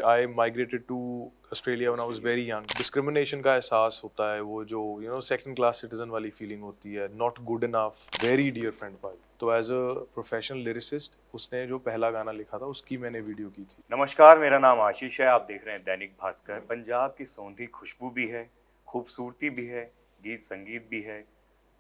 I migrated to Australia when I was very young. Discrimination का एहसास होता है, वो जो second class citizen वाली feeling होती है, not good enough, very dear friend भाई. तो as a professional lyricist, उसने जो पहला गाना लिखा था उसकी मैंने वीडियो की थी. नमस्कार, मेरा नाम आशीष है। आप देख रहे हैं दैनिक भास्कर। पंजाब की सौंधी खुशबू भी है, खूबसूरती भी है, गीत संगीत भी है,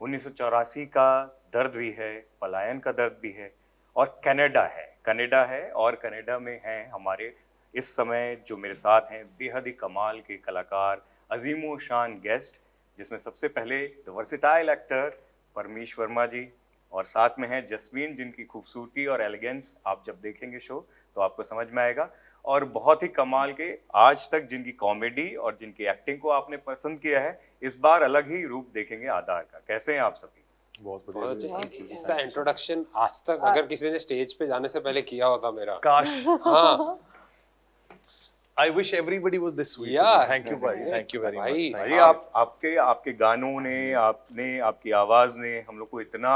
1984 का दर्द भी है, पलायन का दर्द भी है, और कनाडा है और कनाडा में हैं हमारे इस समय जो मेरे साथ हैं बेहद ही कमाल के कलाकार, अजीमो शान गेस्ट, जिसमें सबसे पहले the versatile actor Parmish Verma ji, और साथ में है जस्मीन, जिनकी खूबसूरती और एलिगेंस आप जब देखेंगे शो तो आपको समझ में आएगा, और बहुत ही कमाल के आज तक जिनकी कॉमेडी और जिनकी एक्टिंग को आपने पसंद किया है, इस बार अलग ही रूप देखेंगे आधार का। कैसे हैं आप सभी? बहुत बढ़िया। ऐसा इंट्रोडक्शन आज तक अगर किसी ने स्टेज पे जाने से पहले किया होता मेरा, काश। हाँ, I wish everybody was this sweet. Yeah. Thank you भाई, thank you very much. भाई, Thank भाई आपके गानों ने, आपकी आवाज ने हम लोग को इतना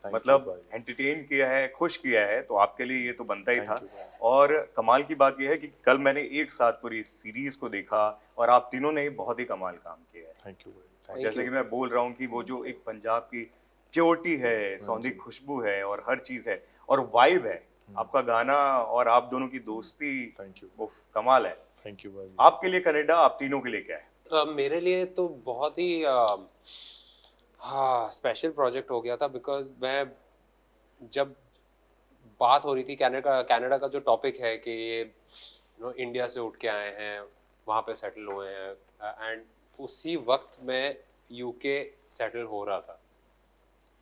Thank मतलब you भाई। एंटरटेन किया है, खुश किया है, तो आपके लिए ये तो बनता ही Thank था। you भाई। और कमाल की बात यह है कि कल मैंने एक साथ पूरी सीरीज को देखा और आप तीनों ने बहुत ही कमाल काम किया है। Thank you भाई। Thank जैसे you. कि मैं बोल रहा हूँ कि वो जो एक पंजाब की प्योरिटी है, सौंधी खुशबू है और हर चीज है और वाइब है, आपका गाना और आप दोनों की दोस्ती Thank you. वो कमाल है। Thank you भाई। आपके लिए कनाडा, आप तीनों के लिए क्या है? मेरे लिए तो बहुत ही हाँ स्पेशल प्रोजेक्ट हो गया था, बिकॉज मैं जब बात हो रही थी कनाडा का जो टॉपिक है कि ये इंडिया से उठ के आए हैं, वहाँ पे सेटल हुए हैं, एंड उसी वक्त मैं यूके सेटल हो रहा था,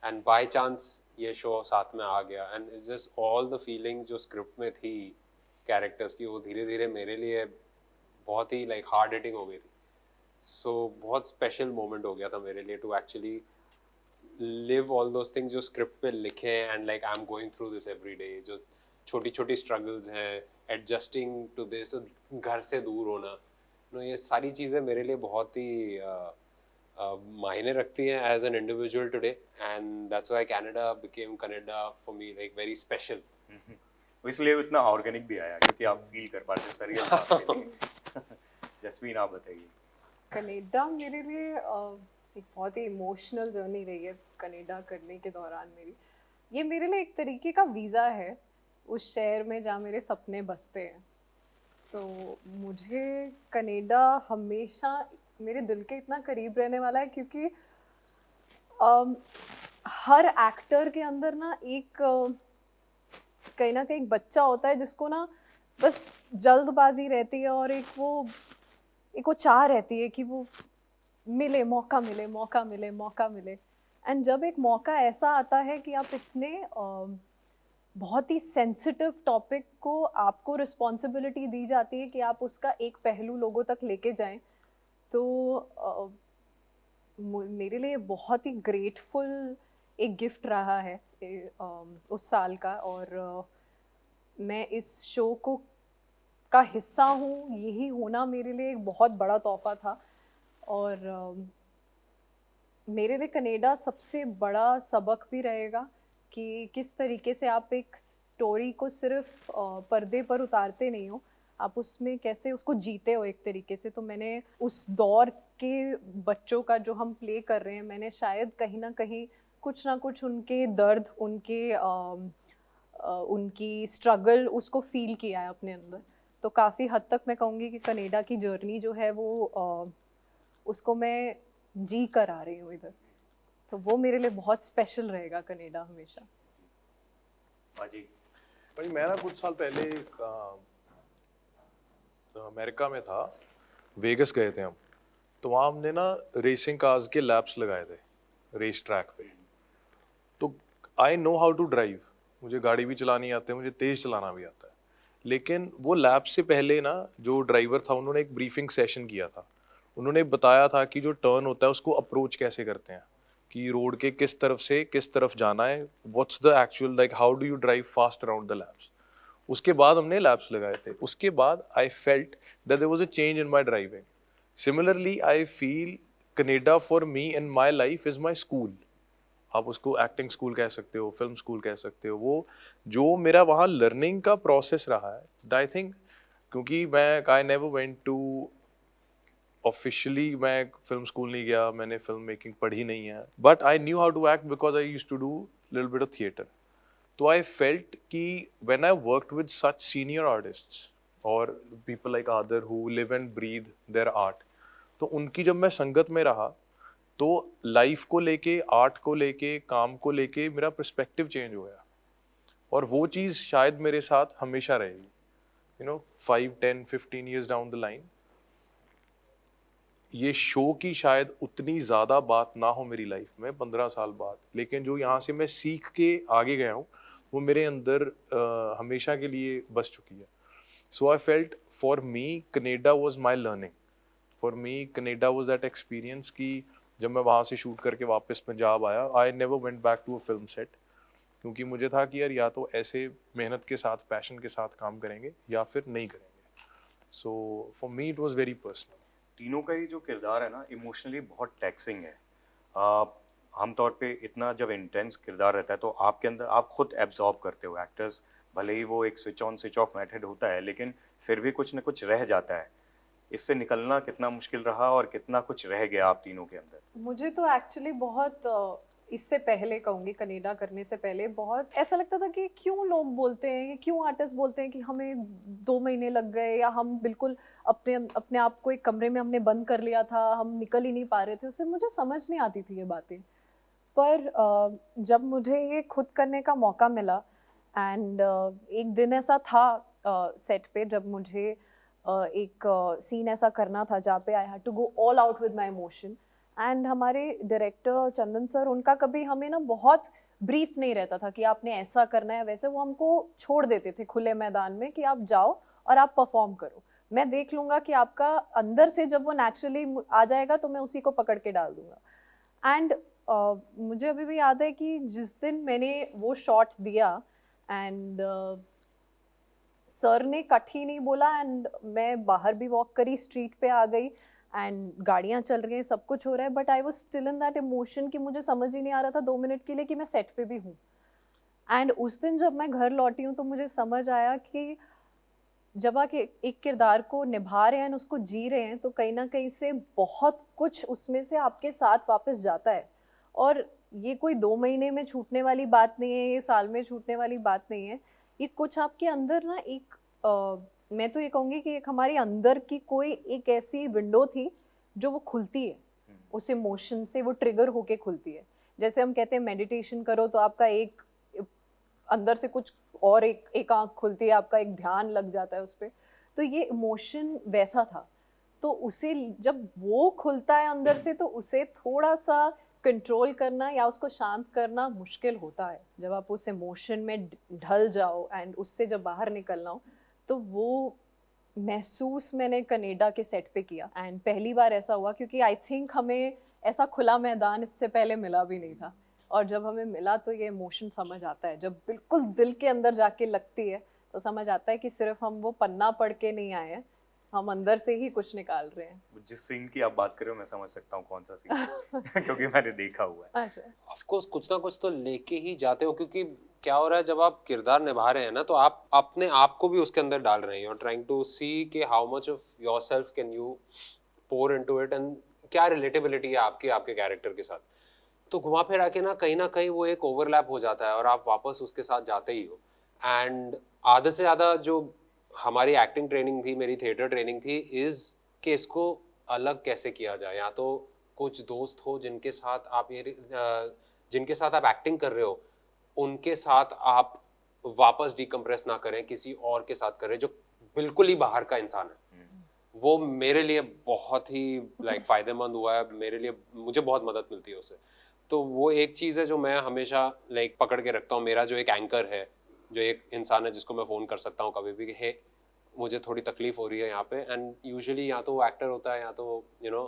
एंड बाय चांस ये शो साथ में आ गया, and it's just all the feeling जो स्क्रिप्ट में थी कैरेक्टर्स की, वो धीरे धीरे मेरे लिए बहुत ही लाइक हार्ड हिटिंग हो गई थी। सो बहुत स्पेशल मोमेंट हो गया था मेरे लिए to actually live all those things जो स्क्रिप्ट पे लिखे हैं, and like I am going through this every day, जो छोटी छोटी स्ट्रगल्स हैं, एडजस्टिंग टू दिस, घर से दूर होना, ये सारी चीज़ें मेरे लिए बहुत ही मायने रखती हैं as an individual today, and that's why Canada became Canada for me like very special. इसलिए वो इतना ऑर्गेनिक भी आया क्योंकि आप फील कर पाते सरियल। जस्मीन, आप बताइए। कनाडा मेरे लिए एक बहुत ही इमोशनल जर्नी रही है। कनाडा करने के दौरान ये मेरे लिए एक तरीके का वीज़ा है उस शहर में जहाँ मेरे सपने बसते हैं। तो मुझे कनाडा हमेशा मेरे दिल के इतना करीब रहने वाला है, क्योंकि हर एक्टर के अंदर ना एक कहीं ना कहीं एक बच्चा होता है जिसको ना बस जल्दबाजी रहती है, और एक वो चाह रहती है कि वो मौका मिले। एंड जब एक मौका ऐसा आता है कि आप इतने बहुत ही सेंसिटिव टॉपिक को आपको रिस्पॉन्सिबिलिटी दी जाती है कि आप उसका एक पहलू लोगों तक लेके जाएं, तो मेरे लिए बहुत ही ग्रेटफुल एक गिफ्ट रहा है उस साल का, और मैं इस शो का हिस्सा हूँ। यही होना मेरे लिए एक बहुत बड़ा तोहफा था, और मेरे लिए कनाडा सबसे बड़ा सबक भी रहेगा कि किस तरीके से आप एक स्टोरी को सिर्फ पर्दे पर उतारते नहीं हो, आप उसमें कैसे उसको जीते हो एक तरीके से। तो मैंने उस दौर के बच्चों का जो हम प्ले कर रहे हैं, मैंने शायद कहीं ना कहीं कुछ ना कुछ उनके दर्द, उनकी स्ट्रगल उसको फील किया है अपने अंदर। तो काफ़ी हद तक मैं कहूँगी कि कनाडा की जर्नी जो है वो उसको मैं जी कर आ रही हूँ इधर, तो वो मेरे लिए बहुत स्पेशल रहेगा कनाडा हमेशा। बाजी भाई मैं ना कुछ साल पहले अमेरिका में था, वेगस गए थे हम, तो वहाँ हमने ना रेसिंग कार्स के लैप्स लगाए थे रेस ट्रैक पे। तो I know how to drive, मुझे गाड़ी भी चलानी आती है, मुझे तेज़ चलाना भी आता है, लेकिन वो लैप से पहले ना जो ड्राइवर था उन्होंने एक ब्रीफिंग सेशन किया था। उन्होंने बताया था कि जो टर्न होता है उसको अप्रोच कैसे करते हैं, कि रोड के किस तरफ से किस तरफ जाना है, what's the actual like how do you drive fast around the laps. उसके बाद हमने लैप्स लगाए थे। उसके बाद I felt that there was a change in my driving. Similarly I feel Canada for me in my life is my school. आप उसको acting school कह सकते हो, फिल्म स्कूल कह सकते हो। वो जो मेरा वहाँ लर्निंग का प्रोसेस रहा है, आई थिंक क्योंकि मैं I never went to officially, मैं फिल्म स्कूल नहीं गया, मैंने फिल्म मेकिंग पढ़ी नहीं है, but I knew how to act because I used to do little bit of theatre. तो आई फेल्ट कि when I worked with such senior artists और people like other who live and breathe their art, तो उनकी जब मैं संगत में रहा तो लाइफ को लेके, आर्ट को लेके, काम को लेके मेरा पर्सपेक्टिव चेंज हो गया. और वो चीज़ शायद मेरे साथ हमेशा रहेगी, you know, 5, 10, 15 years down the line. ये शो की शायद उतनी ज़्यादा बात ना हो मेरी लाइफ में 15 साल बाद, लेकिन जो यहाँ से मैं सीख के आगे गया हूँ वो मेरे अंदर हमेशा के लिए बस चुकी है. So I felt for me Canada was my learning. For me Canada was that experience कि जब मैं वहाँ से शूट करके वापस पंजाब आया, I never went back to a film set, क्योंकि मुझे था कि यार या तो ऐसे मेहनत के साथ, पैशन के साथ काम करेंगे या फिर नहीं करेंगे. So for me it was very personal. तीनों का ही जो किरदार है ना, इमोशनली बहुत टैक्सिंग है. आमतौर पे इतना जब इंटेंस किरदार रहता है तो आपके अंदर आप खुद एब्जॉर्ब करते हो. एक्टर्स भले ही वो एक switch on switch off method होता है, लेकिन फिर भी कुछ ना कुछ रह जाता है. इससे निकलना कितना मुश्किल रहा और कितना कुछ रह गया आप तीनों के अंदर? मुझे तो एक्चुअली बहुत इससे पहले कहूँगी, कनेडा करने से पहले बहुत ऐसा लगता था कि क्यों लोग बोलते हैं, क्यों आर्टिस्ट बोलते हैं कि हमें 2 महीने लग गए, या हम बिल्कुल अपने अपने आप को एक कमरे में हमने बंद कर लिया था, हम निकल ही नहीं पा रहे थे. उससे मुझे समझ नहीं आती थी ये बातें. पर जब मुझे ये खुद करने का मौका मिला एंड एक दिन ऐसा था सेट पे जब मुझे एक सीन ऐसा करना था जहाँ पे I had to go all out with my emotion. And हमारे डायरेक्टर चंदन सर, उनका कभी हमें ना बहुत ब्रीफ नहीं रहता था कि आपने ऐसा करना है वैसे. वो हमको छोड़ देते थे खुले मैदान में कि आप जाओ और आप परफॉर्म करो, मैं देख लूँगा कि आपका अंदर से जब वो नेचुरली आ जाएगा तो मैं उसी को पकड़ के डाल दूँगा. एंड मुझे अभी भी याद है कि जिस दिन मैंने वो शॉट दिया एंड सर ने कट ही नहीं बोला एंड मैं बाहर भी वॉक करी, स्ट्रीट पे आ गई एंड गाड़ियाँ चल रही हैं, सब कुछ हो रहा है, but I was still in that emotion कि मुझे समझ ही नहीं आ रहा था 2 मिनट के लिए कि मैं सेट पे भी हूँ. एंड उस दिन जब मैं घर लौटी हूँ तो मुझे समझ आया कि जब आप एक किरदार को निभा रहे हैं, उसको जी रहे हैं, तो कहीं ना कहीं से बहुत कुछ उसमें से आपके साथ वापस जाता है. और ये कोई 2 महीने में छूटने वाली बात नहीं है, ये साल में छूटने वाली बात नहीं है. ये कुछ आपके अंदर ना एक मैं तो ये कहूँगी कि एक हमारे अंदर की कोई एक ऐसी विंडो थी जो वो खुलती है उस इमोशन से, वो ट्रिगर होके खुलती है. जैसे हम कहते हैं मेडिटेशन करो तो आपका एक अंदर से कुछ और एक आँख खुलती है, आपका एक ध्यान लग जाता है उस पर. तो ये इमोशन वैसा था. तो उसे जब वो खुलता है अंदर से तो उसे थोड़ा सा कंट्रोल करना या उसको शांत करना मुश्किल होता है. जब आप उस इमोशन में ढल जाओ एंड उससे जब बाहर निकलना हो, तो वो महसूस मैंने कनाडा के सेट पे किया. एंड पहली बार ऐसा हुआ क्योंकि आई थिंक हमें ऐसा खुला मैदान इससे पहले मिला भी नहीं था. और जब हमें मिला तो ये इमोशन समझ आता है, जब बिल्कुल दिल के अंदर जाके लगती है तो समझ आता है कि सिर्फ हम वो पन्ना पढ़ के नहीं आए हैं, हम अंदर से ही कुछ निकाल रहे हैं. जिस सीन की आप बात कर रहे हो मैं समझ सकता हूँ कौन सा सीन है क्योंकि मैंने देखा हुआ है. अच्छा. ऑफ कोर्स कुछ ना कुछ तो लेके ही जाते हो, क्योंकि क्या हो रहा है जब आप किरदार निभा रहे हैं ना, तो आप अपने आप को भी उसके अंदर डाल रहे हैं. You are trying to see कि how much of yourself can you pour into it and क्या रिलेटेबिलिटी है आपके कैरेक्टर के साथ. तो घुमा फिर आके ना कहीं वो एक ओवरलैप हो जाता है और आप वापस उसके साथ जाते ही हो. एंड आधे से ज़्यादा जो हमारी एक्टिंग ट्रेनिंग थी, मेरी थिएटर ट्रेनिंग थी, इज़ कि इसको अलग कैसे किया जाए. या तो कुछ दोस्त हो जिनके साथ आप एक्टिंग कर रहे हो, उनके साथ आप वापस डिकम्प्रेस ना करें, किसी और के साथ करें जो बिल्कुल ही बाहर का इंसान है. वो मेरे लिए बहुत ही फ़ायदेमंद हुआ है, मेरे लिए मुझे बहुत मदद मिलती है उससे. तो वो एक चीज़ है जो मैं हमेशा पकड़ के रखता हूँ. मेरा जो एक एंकर है, जो एक इंसान है जिसको मैं फ़ोन कर सकता हूँ कभी भी कि हे मुझे थोड़ी तकलीफ़ हो रही है यहाँ पे. एंड यूजुअली या तो वो एक्टर होता है या तो यू नो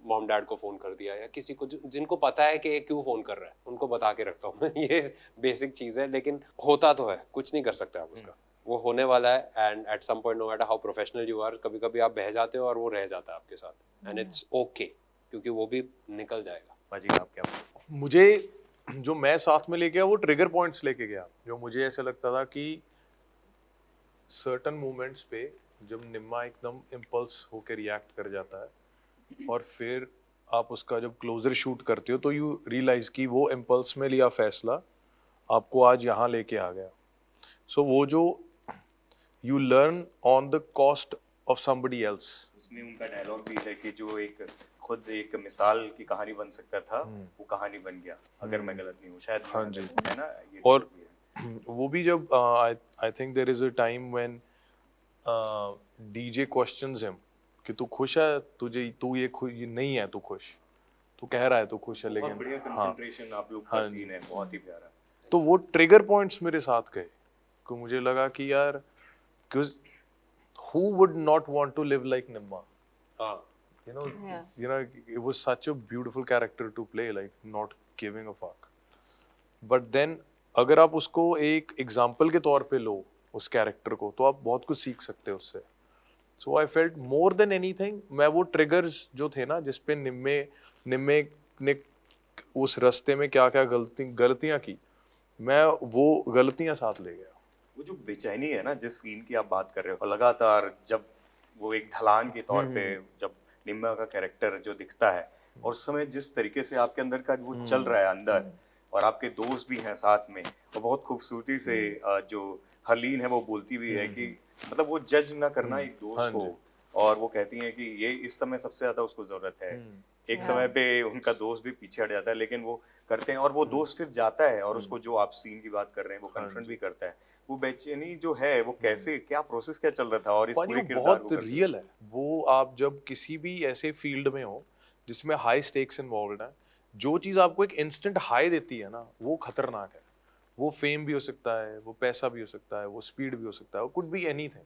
मॉम डैड को फ़ोन कर दिया, या किसी को जिनको पता है कि क्यों फ़ोन कर रहा है उनको बता के रखता हूँ. ये बेसिक चीज़ है, लेकिन होता तो है, कुछ नहीं कर सकते आप उसका. वो होने वाला है. And at some point no matter how professional you are, कभी कभी आप बह जाते हो और वो रह जाता है आपके साथ. एंड इट्स ओके, क्योंकि वो भी निकल जाएगा. पाजी आप क्या बोलते हैं? मुझे जो मैं साथ में लेके गया वो ट्रिगर पॉइंट्स लेके गया, जो मुझे ऐसे लगता था कि सर्टन मोमेंट्स पे जब निम्मा एकदम इम्पल्स होकर रिएक्ट कर जाता है और फिर आप उसका जब क्लोजर शूट करते हो तो यू रियलाइज कि वो इम्पल्स में लिया फैसला आपको आज यहाँ लेके आ गया. सो वो जो you learn on the cost of somebody else. उसमें उनका डायलॉग भी है कि जो एक खुद एक मिसाल की कहानी बन सकता था वो कहानी बन गया, अगर मैं गलत नहीं हूँ शायद. हाँ जी. है ना ये और भी है. वो भी जब I think there is a time when DJ questions him कि तू खुश है, तुझे तू ये नहीं है, तू खुश, तू कह रहा है तू खुश है बहुत लेकिन बढ़िया हाँ. कंसंट्रेशन आप लोग का हाँ जी. सीन है, बहुत ही प्यारा. तो वो ट्रिगर पॉइंट्स मेरे साथ गए कि मुझे लगा कि यार क्योंकि who would not want to live like Nimma? हाँ. Yeah. It was such a beautiful character to play, like not giving a fuck. But then अगर आप उसको एक एग्जाम्पल के तौर पे लो उस कैरेक्टर को, तो आप बहुत कुछ सीख सकते हो उससे. So I felt more than anything, मैं वो ट्रिगर्स जो थे ना जिसपे निम्मे निम्मे ने उस रास्ते में क्या क्या गलतियां की, मैं वो गलतियां साथ ले गया. वो जो बेचैनी है ना जिस सीन की आप बात कर रहे हो, लगातार जब वो एक ढलान के तौर पे जब निम्मा का कैरेक्टर जो दिखता है और उस समय जिस तरीके से आपके अंदर का वो चल रहा है अंदर, और आपके दोस्त भी हैं साथ में, और बहुत खूबसूरती से जो हरलीन है वो बोलती भी है कि मतलब वो जज ना करना एक दोस्त हाँ को, जी. और वो कहती हैं कि ये इस समय सबसे ज्यादा उसको जरूरत है. एक समय पे उनका दोस्त भी पीछे हट जाता है लेकिन वो करते हैं, और वो दोस्त फिर जाता है और उसको जो आप सीन की बात कर रहे हैं वो कन्फ्रंट भी करता है. वो बेचैनी जो है वो कैसे, क्या प्रोसेस क्या चल रहा था और इस पानी पूरे वो किरदार बहुत को करते रियल है. वो आप जब किसी भी ऐसे फील्ड में हो जिसमें हाई स्टेक्स इन्वॉल्व है, जो चीज़ आपको एक इंस्टेंट हाई देती है ना, वो खतरनाक है. वो फेम भी हो सकता है, वो पैसा भी हो सकता है, वो स्पीड भी हो सकता है, वो कुड बी एनीथिंग.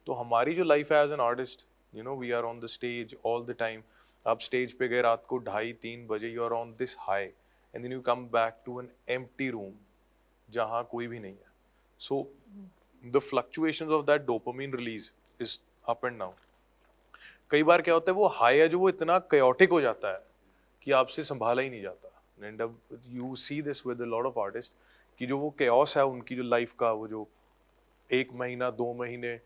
तो हमारी जो लाइफ है as an artist, we are on the stage all the time. आप स्टेज पे गए रात को 2:30-3 बजे, you are on this high and then you come back to an empty room जहाँ कोई भी नहीं है. सो the fluctuations of that dopamine release is up and down. कई बार क्या होता है वो हाई है जो वो इतना chaotic हो जाता है कि आपसे संभाला ही नहीं जाता. And you see this with a lot of artists कि जो वो chaos है उनकी जो लाइफ का, वो जो 1 महीना 2 महीने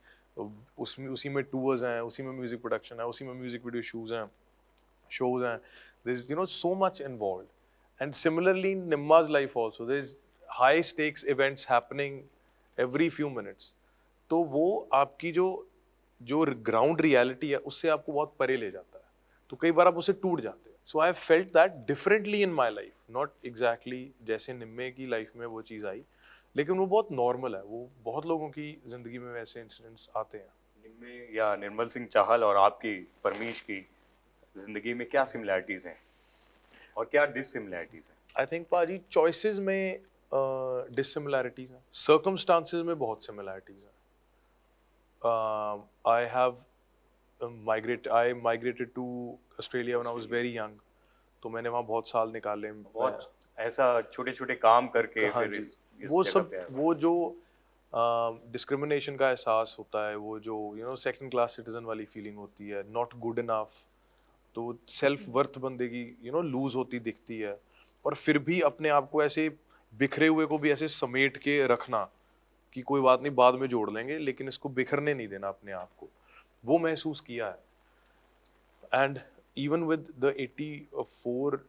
उसमें उसी में टूर्स हैं, उसी में म्यूजिक प्रोडक्शन है, उसी में म्यूजिक वीडियो शोज हैं. There is so much involved. And similarly in Nimma's life also there is high stakes events happening every few minutes. तो वो आपकी जो जो ग्राउंड रियलिटी है उससे आपको बहुत परे ले जाता है, तो कई बार आप उससे टूट जाते हैं. So I felt that differently in my life, not exactly जैसे निम्मे की लाइफ में वो चीज़ आई, लेकिन वो बहुत नॉर्मल है. वो बहुत लोगों की जिंदगी में वैसे इंसिडेंट्स आते हैं. निम्मे या निर्मल सिंह चाहल और आपकी परमीश की जिंदगी में क्या सिमिलैरिटीज हैं और क्या डिसिमिलैरिटीज हैं? आई थिंक पाजी चॉइसेस में डिसिमिलैरिटीज हैं, सर्कमस्टांसेस में बहुत सिमिलैरिटीज हैं. I migrated to Australia when I was very young. तो मैंने वहाँ बहुत साल निकाले. बहुत ऐसा छोटे छोटे काम करके हाँ फिर जी. इस वो जगह सब पे आए. वो जो डिस्क्रिमिनेशन का एहसास होता है, वो जो सेकंड क्लास सिटीजन वाली फीलिंग होती है, नॉट गुड इनफ, तो सेल्फ वर्थ बंदे की लूज होती दिखती है, और फिर भी अपने आप को ऐसे बिखरे हुए को भी ऐसे समेट के रखना कि कोई बात नहीं बाद में जोड़ लेंगे, लेकिन इसको बिखरने नहीं देना अपने आप को, वो महसूस किया है. And even with the 84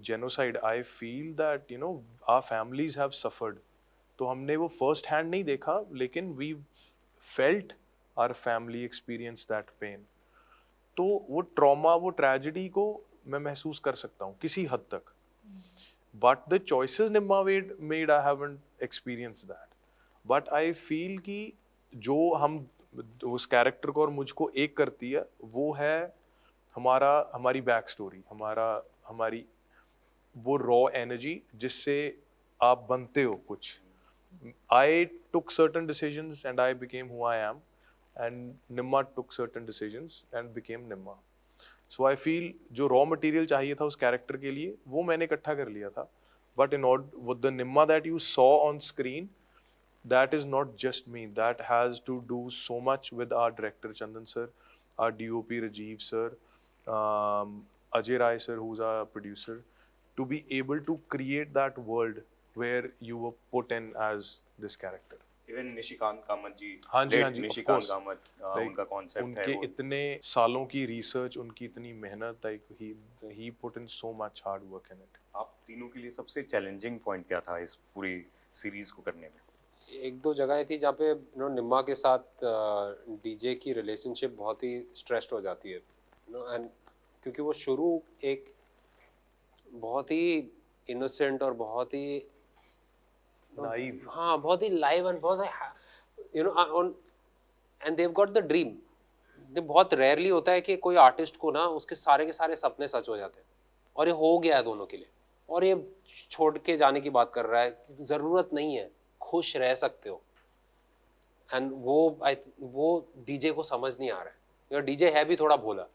genocide, I feel that our families have suffered. तो हमने वो फर्स्ट हैंड नहीं देखा, लेकिन we felt our family experience that pain. तो वो ट्रॉमा, वो ट्रेजेडी को मैं महसूस कर सकता हूँ किसी हद तक. बट द चॉइसेस निम्मा made I haven't experience that. But I feel कि जो हम उस कैरेक्टर को और मुझको एक करती है वो है हमारी बैक स्टोरी, हमारी वो रॉ एनर्जी जिससे आप बनते हो कुछ. I took certain decisions and I became who I am, and Nimma took certain decisions and became Nimma. So I feel जो raw material चाहिए था उस character के लिए वो मैंने इकट्ठा कर लिया था. But in order with the Nimma that you saw on screen, that is not just me. That has to do so much with our director Chandan sir, our DOP Rajiv sir, Ajay Rai sir, who's our producer, to be able to create that world where you were put in as this character. Even Nishikant Kamath ji, हाँ जी, हाँ late जी, of Nishikant course. Kamath, Like, उनका concept है उनके वो। इतने सालों की रिसर्च, उनकी इतनी मेहनत, like he put in so much hard work in it. आप तीनों के लिए सबसे चैलेंजिंग पॉइंट क्या था इस पूरी सीरीज को करने में? एक दो जगहें थी जहाँ पे निम्मा के साथ डीजे की रिलेशनशिप बहुत ही स्ट्रेस्ड हो जाती है, एंड क्योंकि वो शुरू एक बहुत ही इनोसेंट और बहुत ही Naive. हाँ बहुत ही लाइव एंड बहुत on, and they've got the dream. बहुत रेयरली होता है कि कोई आर्टिस्ट को ना उसके सारे के सारे सपने सच हो जाते हैं, और ये हो गया है दोनों के लिए, और ये छोड़ के जाने की बात कर रहा है, ज़रूरत नहीं है, खुश रह सकते हो। एंड वो डीजे को समझ नहीं आ रहा है, यार डीजे है भी थोड़ा भोला,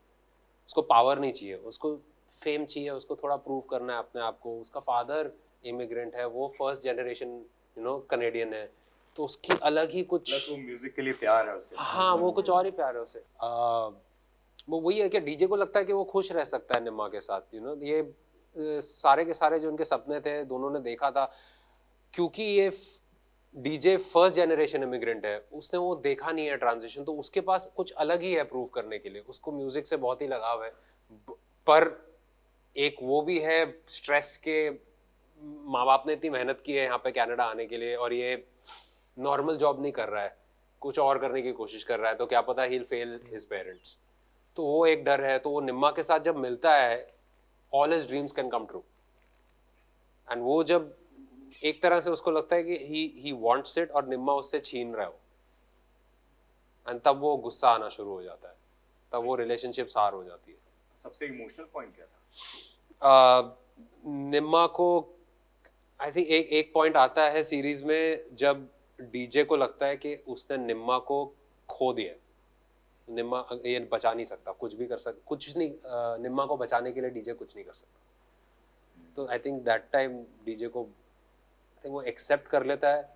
उसको पावर नहीं चाहिए, उसको फेम चाहिए, उसको थोड़ा प्रूव करना है अपने आप को। उसका फादर इमिग्रेंट है, वो फर्स्ट जनरेशन कनेडियन है, तो उसकी अलग ही कुछ, प्लस वो म्यूजिक के लिए प्यार है उसके। हाँ वो कुछ और ही प्यार है उसे। वो वही है कि डीजे को लगता है कि वो खुश रह सकता है निम्मा के साथ, ये सारे के सारे जो उनके सपने थे दोनों ने देखा था, क्योंकि ये डीजे फर्स्ट जनरेशन इमिग्रेंट है, उसने वो देखा नहीं है ट्रांजिशन, तो उसके पास कुछ अलग ही है प्रूव करने के लिए, उसको म्यूजिक से बहुत ही लगाव है। पर एक वो भी है स्ट्रेस के, माँ बाप ने इतनी मेहनत की है यहाँ पे कनाडा आने के लिए, और ये नॉर्मल जॉब नहीं कर रहा है, कुछ और करने की कोशिश कर रहा है, तो क्या पता ही फेल हिज पेरेंट्स, तो वो एक डर है। तो वो निम्मा के साथ जब मिलता है, all his dreams can come true, and वो जब एक तरह से उसको लगता है कि ही वांट्स इट और निम्मा उससे छीन रहा है वो, एंड तब वो गुस्सा आना शुरू हो जाता है, तब वो रिलेशनशिप सार हो जाती है। सबसे इमोशनल पॉइंट क्या था? निम्मा को आई थिंक एक पॉइंट आता है सीरीज में जब डीजे को लगता है कि उसने निम्मा को खो दिया है, निम्मा ये बचा नहीं सकता, कुछ भी कर सकता, कुछ नहीं, निम्मा को बचाने के लिए डीजे कुछ नहीं कर सकता। तो I think that time DJ को आई थिंक वो एक्सेप्ट कर लेता है,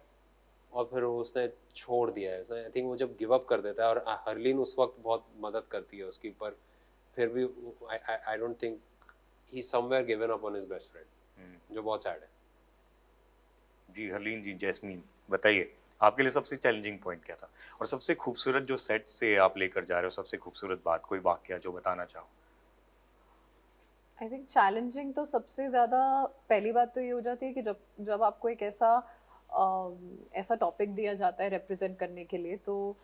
और फिर उसने छोड़ दिया है उसने। आई थिंक वो जब गिव अप कर देता है, और हरलीन उस वक्त बहुत मदद करती है उसकी, पर फिर भी I don't think he somewhere given up on his best friend, जो बहुत सैड है। जी हरलीन जी, जैस्मीन बताइए, आपके लिए सबसे चैलेंजिंग पॉइंट क्या था, और सबसे खूबसूरत जो सेट से आप लेकर जा रहे हो, सबसे खूबसूरत बात, कोई वाकया जो बताना चाहो? आई थिंक चैलेंजिंग तो सबसे ज़्यादा पहली बात तो ये हो जाती है कि जब आपको एक ऐसा टॉपिक दिया जाता है रिप्रेजेंट करने के लिए, तो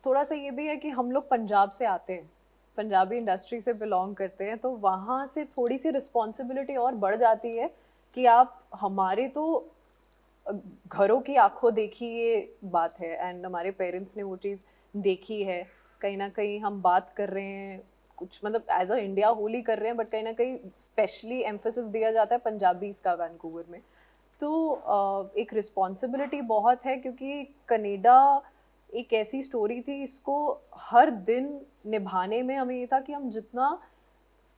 थोड़ा सा ये भी है कि हम लोग पंजाब से आते हैं, पंजाबी इंडस्ट्री से बिलोंग करते हैं, तो वहाँ से थोड़ी सी रिस्पॉन्सिबिलिटी और बढ़ जाती है कि आप हमारे तो घरों की आंखों देखी ये बात है, एंड हमारे पेरेंट्स ने वो चीज़ देखी है। कहीं ना कहीं हम बात कर रहे हैं कुछ, मतलब एज अ इंडिया होली कर रहे हैं, बट कहीं ना कहीं स्पेशली एम्फेसिस दिया जाता है पंजाबीज का वैंकूवर में। तो एक रिस्पॉन्सिबिलिटी बहुत है, क्योंकि कनाडा एक ऐसी स्टोरी थी, इसको हर दिन निभाने में हमें ये था कि हम जितना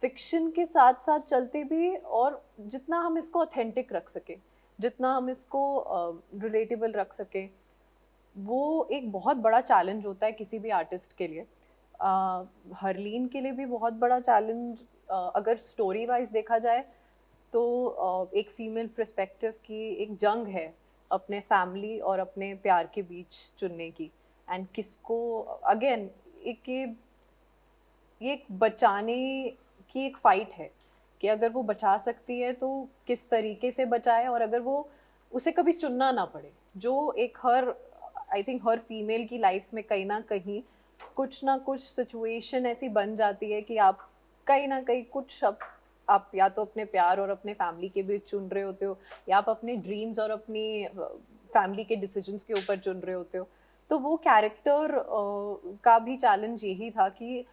फिक्शन के साथ साथ चलते भी, और जितना हम इसको ऑथेंटिक रख सके, जितना हम इसको रिलेटेबल रख सके, वो एक बहुत बड़ा चैलेंज होता है किसी भी आर्टिस्ट के लिए। हरलीन के लिए भी बहुत बड़ा चैलेंज, अगर स्टोरी वाइज देखा जाए तो एक फीमेल पर्सपेक्टिव की एक जंग है अपने फैमिली और अपने प्यार के बीच चुनने की, एंड किसको अगेन ये एक बचाने की एक फाइट है कि अगर वो बचा सकती है तो किस तरीके से बचाए, और अगर वो उसे कभी चुनना ना पड़े, जो एक आई थिंक हर फीमेल की लाइफ में कहीं ना कुछ सिचुएशन ऐसी बन जाती है कि आप कहीं ना कहीं कुछ आप या तो अपने प्यार और अपने फैमिली के बीच चुन रहे होते हो, या आप अपने ड्रीम्स और अपनी फैमिली के डिसीजंस के ऊपर चुन रहे होते हो। तो वो कैरेक्टर का भी चैलेंज यही था कि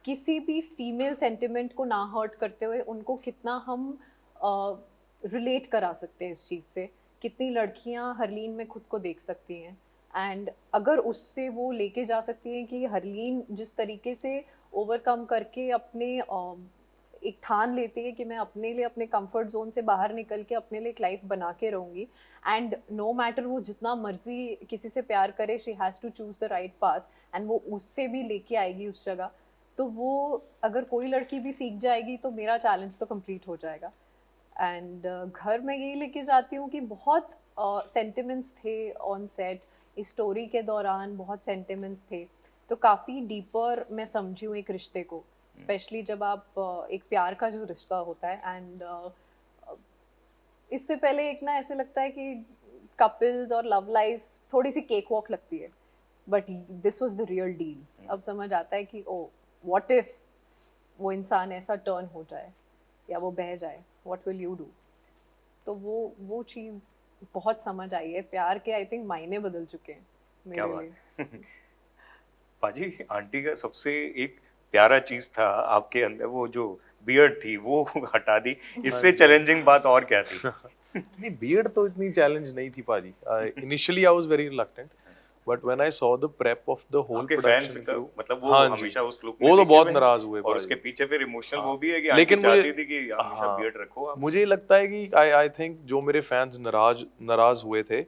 किसी भी फीमेल सेंटिमेंट को ना हर्ट करते हुए उनको कितना हम रिलेट करा सकते हैं इस चीज़ से, कितनी लड़कियां हरलीन में खुद को देख सकती हैं, एंड अगर उससे वो लेके जा सकती हैं कि हरलीन जिस तरीके से ओवरकम करके अपने एक ठान लेती है कि मैं अपने लिए अपने कंफर्ट जोन से बाहर निकल के अपने लिए एक लाइफ बना के रहूँगी, एंड नो मैटर वो जितना मर्जी किसी से प्यार करे, she has to choose the right path, and वो उससे भी लेके आएगी उस जगह। तो वो अगर कोई लड़की भी सीख जाएगी तो मेरा चैलेंज तो कंप्लीट हो जाएगा। एंड घर में यही लेके जाती हूँ कि बहुत सेंटिमेंट्स थे ऑन सेट, इस स्टोरी के दौरान बहुत सेंटिमेंट्स थे, तो काफ़ी डीपर मैं समझी हूँ एक रिश्ते को, स्पेशली जब आप एक प्यार का जो रिश्ता होता है। एंड इससे पहले एक ना ऐसे लगता है कि कपल्स और लव लाइफ थोड़ी सी केक वॉक लगती है, but this was the real deal. अब समझ आता है कि ओ व्हाट इफ वो इंसान ऐसा टर्न हो जाए या वो बह जाए, व्हाट विल यू डू। तो वो चीज़ बहुत समझ आई है, प्यार के आई थिंक मायने बदल चुके हैं क्या मेरे बात लिए। है। पाजी, आंटी का सबसे एक प्यारा चीज था आपके अंदर, वो जो बियर्ड थी वो हटा दी, इससे चैलेंजिंग बात और क्या थी? नहीं, बियर्ड तो इतनी चैलेंज नहीं थी paaji. Initially I was very reluctant, but when I saw the prep of the whole आपके फैंस प्रोडक्शन का क्रू, मतलब वो हाँ जी, हमेशा उस लुक में वो तो देखे बहुत हुए हैं, नाराज हुए और उसके पाजी। पीछे फिर इमोशनल हाँ, वो भी है कि आंटी लेकिन मुझे चाहती थी कि हमेशा हाँ, बियर्ड रखो आप। मुझे लगता है कि आई थिंक जो मेरे फैंस नाराज हुए थे,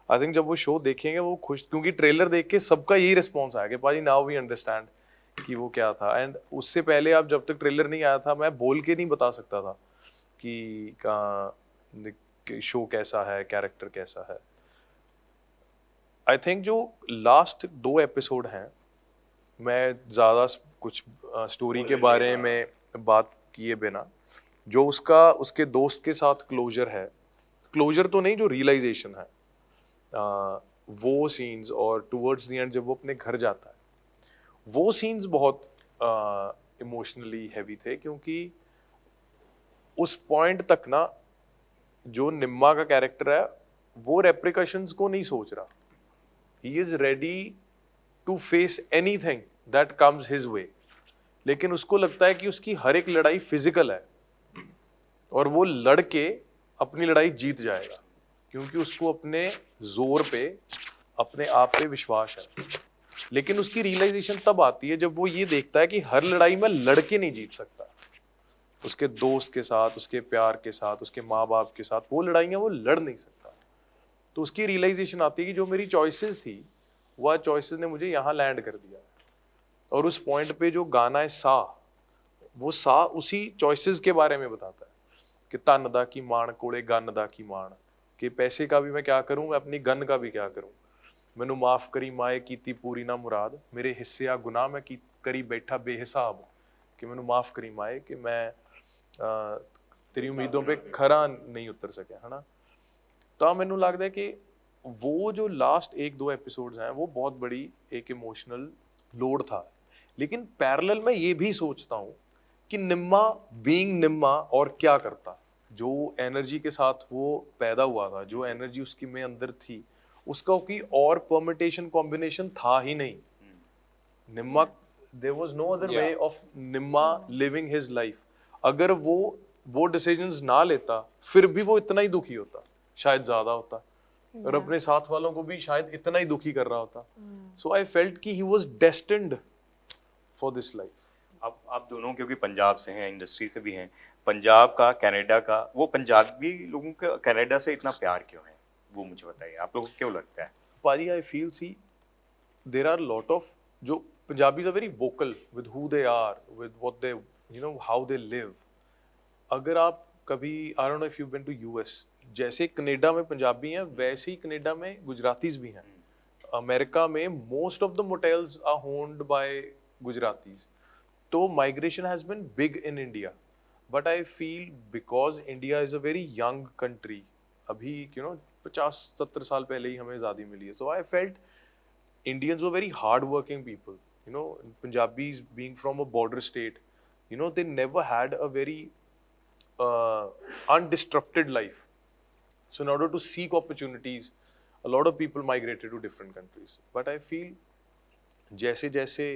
आई थिंक जब वो शो देखेंगे वो खुश, क्योंकि ट्रेलर देख के सबका यही रिस्पॉन्स आया कि पाजी नाउ वी अंडरस्टैंड कि वो क्या था। एंड उससे पहले आप जब तक ट्रेलर नहीं आया था, मैं बोल के नहीं बता सकता था कि शो कैसा है, कैरेक्टर कैसा है। आई थिंक जो लास्ट 2 एपिसोड हैं, मैं ज़्यादा कुछ स्टोरी के बारे में बात किए बिना, जो उसके दोस्त के साथ क्लोजर है, क्लोजर तो नहीं, जो रियलाइजेशन है, वो सीन्स, और टुवर्ड्स द एंड जब वो अपने घर जाता है, वो सीन्स बहुत इमोशनली हैवी थे, क्योंकि उस पॉइंट तक ना जो निम्मा का कैरेक्टर है वो रेप्रिकॉशंस को नहीं सोच रहा, he is ready to face anything that comes his way, लेकिन उसको लगता है कि उसकी हर एक लड़ाई फिजिकल है और वो लड़ के अपनी लड़ाई जीत जाएगा, क्योंकि उसको अपने जोर पे, अपने आप पे विश्वास है। लेकिन उसकी रियलाइजेशन तब आती है जब वो ये देखता है कि हर लड़ाई में लड़के नहीं जीत सकता, उसके दोस्त के साथ, उसके प्यार के साथ, उसके माँ बाप के साथ वो लड़ाइयाँ वो लड़ नहीं सकता। तो उसकी रियलाइजेशन आती है कि जो मेरी चॉइसेस थी, वह चॉइसेस ने मुझे यहाँ लैंड कर दिया। और उस पॉइंट पे जो गाना है सा, वो सा उसी चॉइसेस के बारे में बताता है कि धन दा की मान कोले गन दा की मान, कि पैसे का भी मैं क्या करूं, मैं अपनी गन का भी क्या करूं। मैनू माफ करी माए कीती पूरी ना मुराद, मेरे हिस्से आ गुनाह मैं की करी बैठा बेहिसाब, कि मैनू माफ करी माए कि मैं तेरी उम्मीदों पे खरा नहीं उतर सकिया, है ना। तो मैनू लगता है कि वो जो लास्ट 1-2 एपिसोड्स हैं वो बहुत बड़ी एक इमोशनल लोड था। लेकिन पैरेलल में ये भी सोचता हूँ कि निम्मा बीइंग निम्मा और क्या करता, जो एनर्जी के साथ वो पैदा हुआ था, जो एनर्जी उसकी में अंदर थी, उसका कोई और परमिटेशन कॉम्बिनेशन था ही नहीं। Nimma, there was no other way of Nimma living his life. अगर वो डिसीजंस ना लेता, फिर भी वो इतना ही दुखी होता, शायद ज्यादा होता, और अपने साथ वालों को भी शायद इतना ही दुखी कर रहा होता। सो आई फेल्ट कि he was destined for this life. आप दोनों क्योंकि पंजाब से हैं, इंडस्ट्री से भी हैं, पंजाब का, कनाडा का, वो पंजाबी लोगों का कनाडा से इतना प्यार क्यों है, वो मुझे बताइए, आप लोगों को क्यों लगता है? Paaji, I feel see there are lot of, जो Punjabis are very vocal with who they are, with what they, you know, how they live. अगर आप कभी, I don't know if you been to US, जैसे कनाडा में पंजाबी हैं वैसे ही Canada में Gujaratis भी हैं। अमेरिका में most of the motels are owned by Gujaratis. तो migration has been big in India, but I feel because India is a very young country, अभी 50-70 साल पहले ही हमें आज़ादी मिली है, so I felt Indians were very hard-working people. Punjabis being from a border state, they never had a very undisrupted life. So in order to seek opportunities, a lot of people migrated to different countries. But I feel, जैसे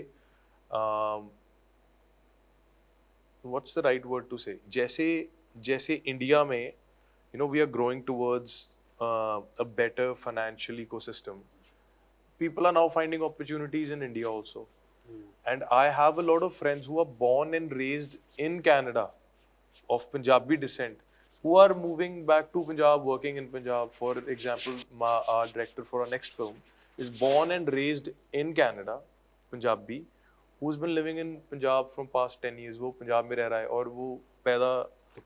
what's the right word to say? जैसे India में, we are growing towards a better financial ecosystem. People are now finding opportunities in India also. And I have a lot of friends who are born and raised in Canada of Punjabi descent, who are moving back to Punjab, working in Punjab. For example, our director for our next film is born and raised in Canada, Punjabi, who's been living in Punjab from past 10 years. वो पंजाब में रह रहा है और वो पैदा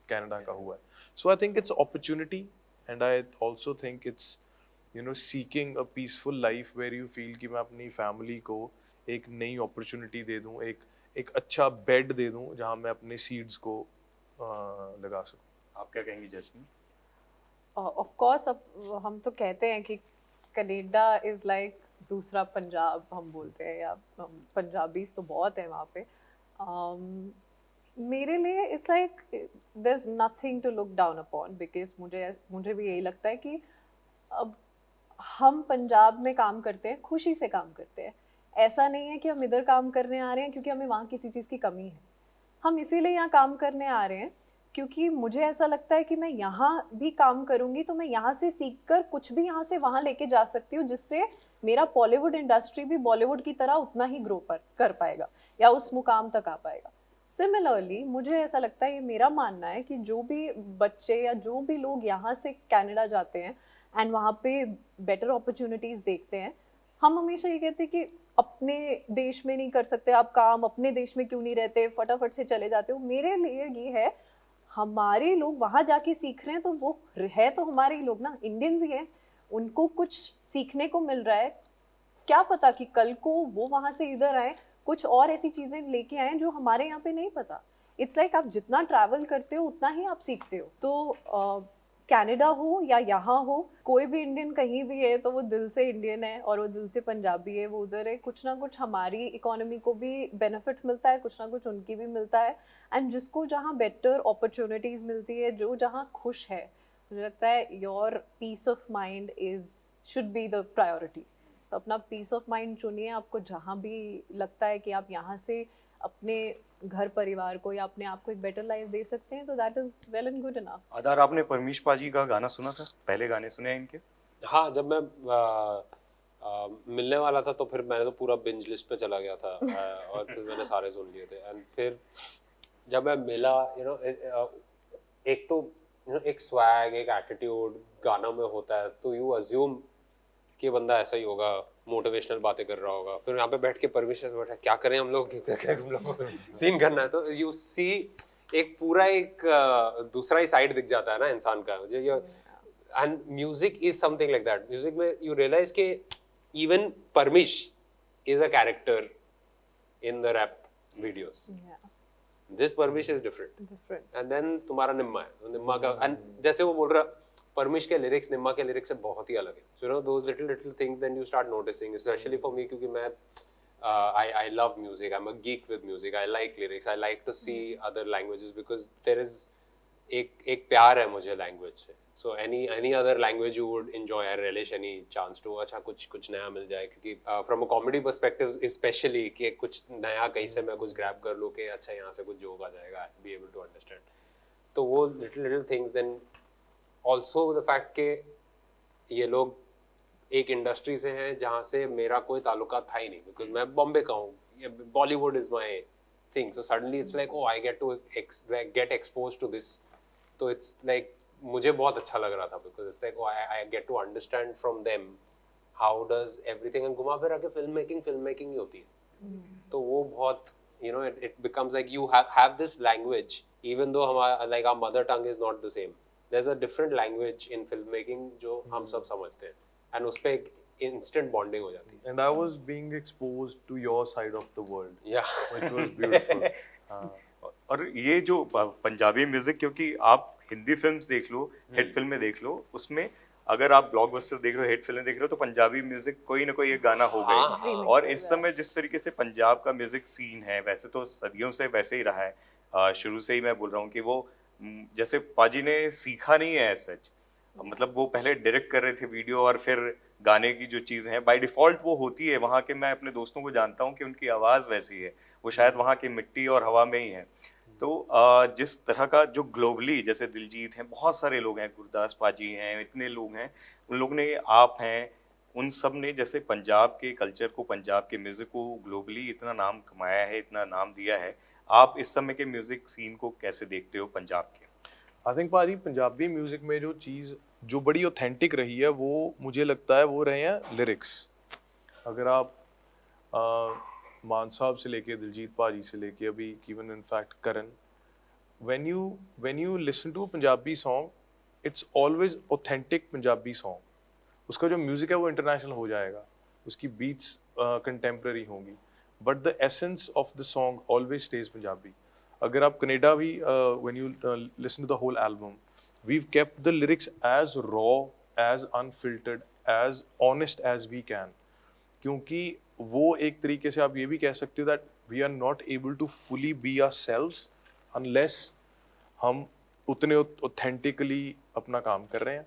Canada का हुआ है. So I think it's opportunity and I also think it's seeking a peaceful life where you feel कि मैं अपनी फैमिली को एक नई अपॉर्चुनिटी दे दूं, एक अच्छा बेड दे दूं जहां मैं अपने सीड्स को लगा सकूं। आप क्या कहेंगी जैस्मिन? ऑफ कोर्स अब हम तो कहते हैं कि कनाडा इज लाइक दूसरा पंजाब हम बोलते हैं, या पंजाबीज तो बहुत है वहाँ पे। मेरे लिए it's like there is nothing to look down upon, because मुझे भी यही लगता है कि अब हम पंजाब में काम करते हैं, खुशी से काम करते हैं। ऐसा नहीं है कि हम इधर काम करने आ रहे हैं क्योंकि हमें वहाँ किसी चीज़ की कमी है। हम इसीलिए यहाँ काम करने आ रहे हैं क्योंकि मुझे ऐसा लगता है कि मैं यहाँ भी काम करूँगी तो मैं यहाँ से सीखकर कुछ भी यहाँ से वहाँ लेके जा सकती हूँ, जिससे मेरा बॉलीवुड इंडस्ट्री भी बॉलीवुड की तरह उतना ही ग्रो कर पाएगा या उस मुकाम तक आ पाएगा। सिमिलरली मुझे ऐसा लगता है, ये मेरा मानना है कि जो भी बच्चे या जो भी लोग यहाँ से कनाडा जाते हैं एंड वहाँ पे बेटर अपॉर्चुनिटीज़ देखते हैं, हम हमेशा ये कहते हैं कि अपने देश में नहीं कर सकते आप काम, अपने देश में क्यों नहीं रहते, फटाफट से चले जाते हो। मेरे लिए ये है, हमारे लोग वहाँ जाके सीख रहे हैं तो वो है तो हमारे ही लोग ना, इंडियंस ही हैं, उनको कुछ सीखने को मिल रहा है। क्या पता कि कल को वो वहाँ से इधर आए, कुछ और ऐसी चीज़ें लेके आए जो हमारे यहाँ पे नहीं पता। इट्स लाइक आप जितना ट्रैवल करते हो उतना ही आप सीखते हो। तो कनाडा हो या यहाँ हो, कोई भी इंडियन कहीं भी है तो वो दिल से इंडियन है और वो दिल से पंजाबी है, वो उधर है। कुछ ना कुछ हमारी इकोनॉमी को भी बेनिफिट मिलता है, कुछ ना कुछ उनकी भी मिलता है। एंड जिसको जहाँ बेटर अपॉर्चुनिटीज़ मिलती है, जो जहाँ खुश है, मुझे लगता है your peace of mind should be the priority. तो अपना पीस ऑफ माइंड चुनिए, आपको जहाँ भी लगता है कि आप यहाँ से अपने घर परिवार को या अपने आप को एक बेटर लाइफ दे सकते हैं, तो that is well and good enough. Aadhaar, आपने परमीश पाजी का गाना सुना था? पहले गाने सुने हैं इनके? हाँ, जब मैं मिलने वाला था तो फिर मैंने तो पूरा बिंज लिस्ट पे चला गया था और फिर मैंने सारे सुन लिए थे। एंड फिर जब मैं मिला, एक तो एक स्वैग, एक एटीट्यूड गाना में होता है, तो यू अज्यूम कि बंदा ऐसा ही होगा, मोटिवेशनल बातें कर रहा होगा। फिर यहाँ पे बैठ के परमिशन से बैठा, क्या करें हम लोग, हम लोग सीन करना है, तो यू सी एक पूरा एक दूसरा ही साइड दिख जाता है ना इंसान का। And music is something like that. Music में यू रियलाइज के even Parmish is a character in the rap videos. This Parmish is different. And then तुम्हारा निम्मा है, निम्मा का, एंड जैसे वो बोल रहा, परमिश के लिरिक्स निम्मा के लिरिक्स से बहुत ही अलग है। So you know those little things then you start noticing, especially for me, क्योंकि मैं I love music. I'm a geek with music. I like lyrics. I like to see other languages because there is एक प्यार है मुझे language से। So any other language you would enjoy, I relish any chance to अच्छा कुछ नया मिल जाए, क्योंकि from a comedy perspective especially कि कुछ नया कहीं से मैं कुछ grab कर लूँ कि अच्छा यहाँ से कुछ जोक आ जाएगा, I'll be able to understand। तो वो little things, then also the fact के ये लोग एक इंडस्ट्री से हैं जहाँ से मेरा कोई ताल्लुका था ही नहीं, बिकॉज मैं बॉम्बे का हूँ, Bollywood is my thing. So suddenly it's like, oh I get to get expose to this. तो इट्स लाइक मुझे बहुत अच्छा लग रहा था, because it's like, oh I get to understand from them how does everything. And घुमा फिरा के फिल्म मेकिंग ही होती है। तो वो बहुत it becomes like you have this language, even though हमारा like our mother tongue is not the same, there is a different language in film making जो हम सब समझते हैं, एंड उस पे एक instant bonding हो जाती है। And I was being exposed to your side of the world, Yeah. which was beautiful. और ये जो पंजाबी म्यूजिक, क्योंकि आप हिंदी फिल्म्स देख लो, हिट फिल्में देख लो, उसमें अगर आप ब्लॉकबस्टर देख रहे हो, हिट फिल्में देख रहे हो, तो पंजाबी म्यूजिक कोई ना कोई एक गाना हो गई। और इस समय जिस तरीके से पंजाब का म्यूजिक सीन है, वैसे तो सदियों से वैसे ही रहा है, शुरू से ही मैं बोल रहा हूँ कि वो जैसे पाजी ने सीखा नहीं है सच, मतलब वो पहले डायरेक्ट कर रहे थे वीडियो और फिर गाने की जो चीज़ है बाय डिफ़ॉल्ट वो होती है वहाँ के। मैं अपने दोस्तों को जानता हूँ कि उनकी आवाज़ वैसी है, वो शायद वहाँ की मिट्टी और हवा में ही है। तो जिस तरह का जो ग्लोबली, जैसे दिलजीत हैं, बहुत सारे लोग हैं, गुरदास पाजी हैं, इतने लोग हैं, उन लोग ने, आप हैं, उन सब ने जैसे पंजाब के कल्चर को, पंजाब के म्यूज़िक को ग्लोबली इतना नाम कमाया है, इतना नाम दिया है। आप इस समय के म्यूज़िक सीन को कैसे देखते हो पंजाब के? आई थिंक पाजी पंजाबी म्यूजिक में जो चीज़ जो बड़ी ऑथेंटिक रही है, वो मुझे लगता है वो रहे हैं लिरिक्स। अगर आप मान साहब से लेके दिलजीत पाजी से लेके अभी even in fact Karan, when you listen to Punjabi song, it's always authentic Punjabi song. उसका जो म्यूजिक है वो इंटरनेशनल हो जाएगा, उसकी बीट्स कंटेम्प्रेरी होंगी, but the essence of the song always stays Punjabi. अगर आप कनेडा भी when you listen to the whole album, we've kept the lyrics as raw, as unfiltered, as honest as we can, क्योंकि वो एक तरीके से आप ये भी कह सकते हो that we are not able to fully be ourselves unless हम उतने ऑथेंटिकली अपना काम कर रहे हैं.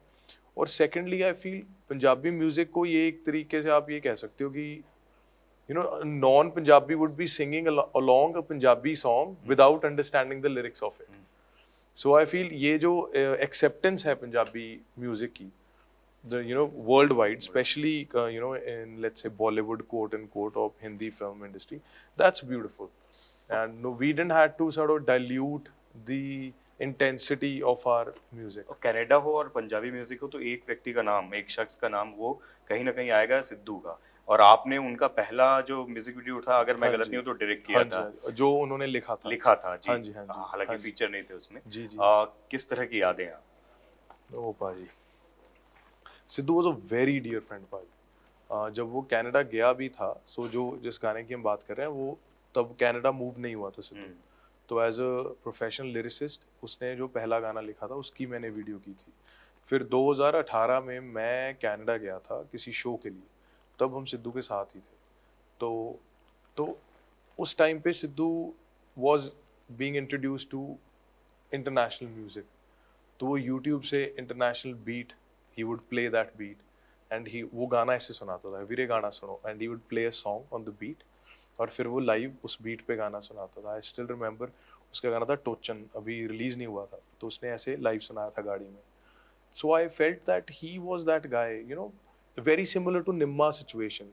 और secondly I feel Punjabi music को ये एक तरीके से आप ये कह सकते हो कि you know non Punjabi would be singing along a Punjabi song without understanding the lyrics of it. So I feel ये जो एक्सेप्टेंस है पंजाबी म्यूजिक की, the worldwide, especially in, let's say, Bollywood, quote unquote, or Hindi film industry, that's beautiful. And no, we didn't have to sort of dilute the intensity of our music. और Canada हो और Punjabi music हो तो एक व्यक्ति का नाम, एक शख्स का नाम वो कहीं ना कहीं आएगा, सिद्धू का. और आपने उनका पहला जो म्यूजिक वीडियो था, अगर मैं हाँ गलत जी. नहीं हूँ तो डायरेक्ट किया हाँ था, जी, जो उन्होंने लिखा था लिखा था जी. हाँ जी, हाँ जी, हालांकि हाँ जी. फीचर नहीं थे उसमें. जी जी. किस तरह की यादें हैं? ओ भाई, Sidhu was a very dear friend भाई. जब वो कनाडा गया भी था, सो जो जिस गाने की हम बात कर रहे हैं वो तब कनाडा मूव नहीं हुआ था सिद्धू. तो एज अ प्रोफेशनल लिरिसिस्ट उसने जो पहला गाना लिखा था उसकी मैंने वीडियो की थी. फिर 2018 में मैं कनाडा गया था किसी शो के लिए, तब हम सिद्धू के साथ ही थे. तो उस टाइम पे Sidhu was being introduced to international music. तो वो यूट्यूब से international beat, he would play that beat and he वो गाना ऐसे सुनाता था, वीरे गाना सुनो, and he would play a song on the beat, और फिर वो लाइव उस बीट पे गाना सुनाता था. आई स्टिल रिमेंबर उसका गाना था टोचन, अभी रिलीज नहीं हुआ था, तो उसने ऐसे लाइव सुनाया था गाड़ी में. So I felt that he was that guy, you know, very similar to निम्मा situation,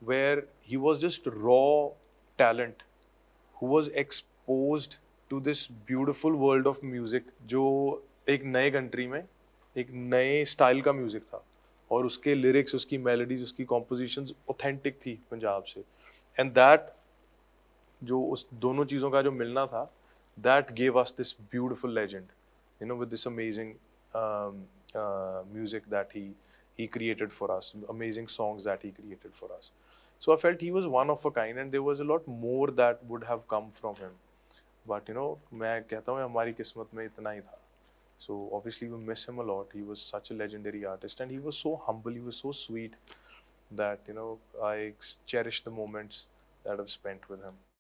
where he was just raw talent who was exposed to this beautiful world of music, जो एक नए कंट्री में एक नए स्टाइल का music था, और उसके लिरिक्स, उसकी मेलोडीज, उसकी कॉम्पोजिशंस ऑथेंटिक थी पंजाब से. एंड दैट जो उस दोनों चीज़ों का जो मिलना था, that gave us this beautiful legend, you know, with this amazing music that he created for us, amazing songs that he created for us. So I felt he was one of a kind, and there was a lot more that would have come from him. But you know, मैं कहता हूँ हमारी किस्मत में इतना ही था. So obviously we miss him a lot. He was such a legendary artist, and he was so humble, he was so sweet that, you know, I cherish the moments that I've spent with him.